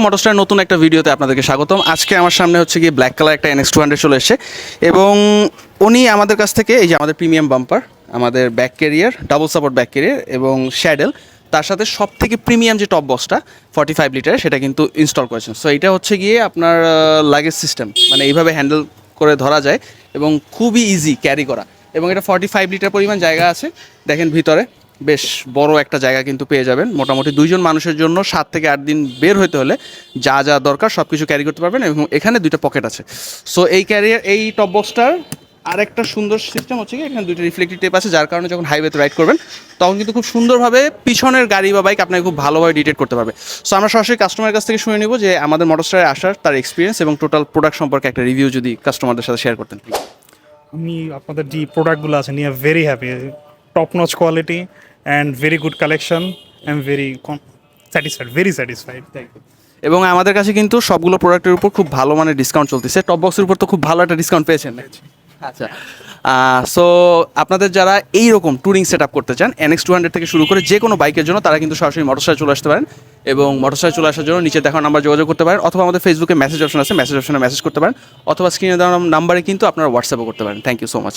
মোটরস্টার নতুন একটা ভিডিওতে আপনাদেরকে স্বাগতম। আজকে আমার সামনে হচ্ছে গিয়ে ব্ল্যাক কালার একটা NX200 চলে এসেছে এবং উনি আমাদের কাছ থেকে এই যে আমাদের প্রিমিয়াম বাম্পার, আমাদের back career, double support back career এবং শ্যাডেল, তার সাথে সব থেকে প্রিমিয়াম যে টপ বক্সটা 45 লিটারের সেটা কিন্তু ইনস্টল করেছেন। সো এটা হচ্ছে গিয়ে আপনার লাগেজ সিস্টেম, মানে এইভাবে হ্যান্ডেল করে ধরা যায় এবং খুবই ইজি ক্যারি করা, এবং এটা 45 লিটার পরিমাণ জায়গা আছে। দেখেন ভিতরে বেশ বড় একটা জায়গা কিন্তু পেয়ে যাবেন। মোটামুটি 2জন মানুষের জন্য 7 থেকে 8 দিন বের হতে হলে যা যা দরকার সব কিছু ক্যারি করতে পারবেন, এবং এখানে 2টা পকেট আছে। সো এই ক্যারিয়ার, এই টপ বক্সটার আরেকটা সুন্দর সিস্টেম হচ্ছে কি, এখানে 2টা রিফ্লেক্টিভ টেপ আছে, যার কারণে যখন হাইওয়েতে রাইড করবেন তখন কিন্তু খুব সুন্দরভাবে পিছনের গাড়ি বা বাইক আপনাকে খুব ভালোভাবে ডিটেক্ট করতে পারবে। সো আমরা সরাসরি কাস্টমারের কাছ থেকে শুনে নিব যে আমাদের মোটরস্টারে আসার তার এক্সপিরিয়েন্স এবং টোটাল প্রোডাক্ট সম্পর্কে একটা রিভিউ যদি কাস্টমারদের সাথে শেয়ার করতেন। আমি আপনাদের যে প্রোডাক্টগুলো আছে নিয়ে very happy, top notch quality and very good collection. I am very satisfied, very satisfied. Thank you. এবং আমাদের কাছে কিন্তু সবগুলো প্রোডাক্টের উপর খুব ভালো মানের ডিসকাউন্ট চলতেছে। টপ বক্সের উপর তো খুব ভালো একটা ডিসকাউন্ট পেয়েছেন। আচ্ছা, সো আপনাদের যারা এইরকম ট্যুরিং সেট আপ করতে চান NX200 থেকে শুরু করে যে কোনো বাইকের জন্য, তারা কিন্তু সরাসরি মোটরস্টারে চলে আসতে পারেন, এবং মোটরস্টারে চলে আসার জন্য নিচে দেখানো নাম্বার যোগাযোগ করতে পারেন, অথবা আমাদের ফেসবুকে মেসেজ অপশন আছে, মেসেজ অপশনে মেসেজ করতে পারেন, অথবা স্ক্রিনে দেওয়া নাম্বারে কিন্তু আপনারা হোয়াটসঅ্যাপও করতে পারেন। Thank you so much.